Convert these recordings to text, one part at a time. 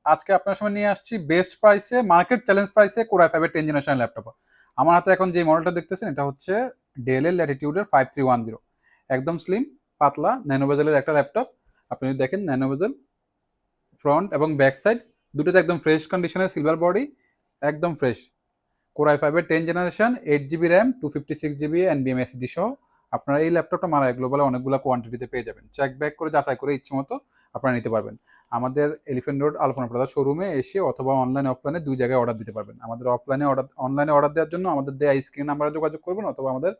আজকে আপনার সামনে নিয়ে আসছি বেস্ট প্রাইসে, মার্কেট চ্যালেঞ্জ প্রাইসে Core i5 এর 10 জেনারেশন ল্যাপটপ। আমার হাতে এখন যে মডেলটা দেখতেছেন এটা হচ্ছে ডেল এর ল্যাটিটিউডের 5310। একদম স্লিম, পাতলা, ন্যানো বেজেলের একটা ল্যাপটপ। আপনি যদি দেখেন ন্যানো বেজেল, ফ্রন্ট এবং ব্যাক সাইড দুটোতে একদম ফ্রেশ কন্ডিশনের সিলভার বডি, একদম ফ্রেশ। Core i5 এর 10 generation, 8 GB RAM, 256 GB NVMe SSD সহ আপনারা এই ল্যাপটপটা মারা গ্লোবালে অনেকগুলো কোয়ান্টিটিতে পেয়ে যাবেন। চেক ব্যাক করে যাচাই করে ইচ্ছে মতো আপনারা নিতে পারবেন। আমাদের এলিফ্যান্ট রোড আলপনা প্লাজা শোরুমে এসে অথবা অনলাইন অফলাইনে দুই জায়গায় অর্ডার দিতে পারবেন। আমাদের অনলাইনে অর্ডার দেওয়ার জন্য আমাদের দেওয়া স্ক্রিন নাম্বারে যোগাযোগ করবেন অথবা আমাদের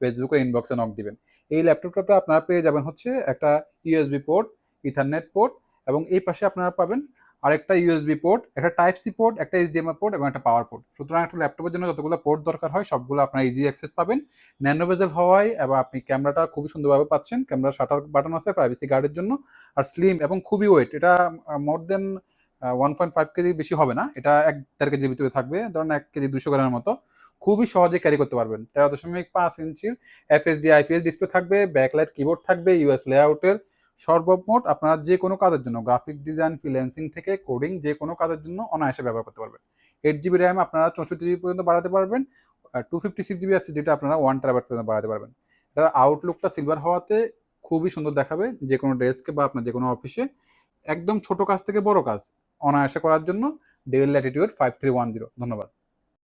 ফেসবুকে ইনবক্সে নক দিবেন। এই ল্যাপটপটা আপনারা পেয়ে যাবেন হচ্ছে একটা ইউএসবি পোর্ট, ইথারনেট পোর্ট, এবং এই পাশে আপনারা পাবেন আরেকটা ইউএসবি পোর্ট, একটা টাইপ সি পোর্ট, একটা এইচডিএমআই পোর্ট এবং একটা পাওয়ার পোর্ট। সুতরাং একটা ল্যাপটপের জন্য যতগুলো পোর্ট দরকার হয় সবগুলো আপনারা ইজি অ্যাক্সেস পাবেন। ন্যানো বেজেল হওয়ায় এবং আপনি ক্যামেরাটা খুবই সুন্দরভাবে পাচ্ছেন। ক্যামেরা শাটার বাটন আছে প্রাইভেসি গার্ডের জন্য। আর স্লিম এবং খুবই ওয়েট, এটা মোর দেন 1.5 কেজি বেশি হবে না, এটা 1-1.5 কেজির ভিতরে থাকবে, ধরেন 1 কেজি 200 গ্রামের মতো। খুবই সহজে ক্যারি করতে পারবেন। 13.5 ইঞ্চির এফএসডি আইপিএস ডিসপ্লে থাকবে, ব্যাকলাইট কিবোর্ড থাকবে, ইউএস লেআউটের। সর্বমোট আপনারা যে কোনো কাজের জন্য, গ্রাফিক ডিজাইন, ফ্রিল্যান্সিং থেকে কোডিং, যে কোনো কাজের জন্য অনায়াসে ব্যবহার করতে পারবেন। 8 জিবি র্যাম আপনারা 64 জিবি পর্যন্ত বাড়াতে পারবেন। 256 জিবি আছে যেটা আপনারা 1 টেরাবাইট পর্যন্ত বাড়াতে পারবেন। এটার আউটলুকটা সিলভার হওয়াতে খুবই সুন্দর দেখাবে যে কোনো ডেস্কে বা আপনার যে কোনো অফিসে। একদম ছোট কাজ থেকে বড় কাজ অনায়াসে করার জন্য ডেল ল্যাটিটিউড 5310। ধন্যবাদ।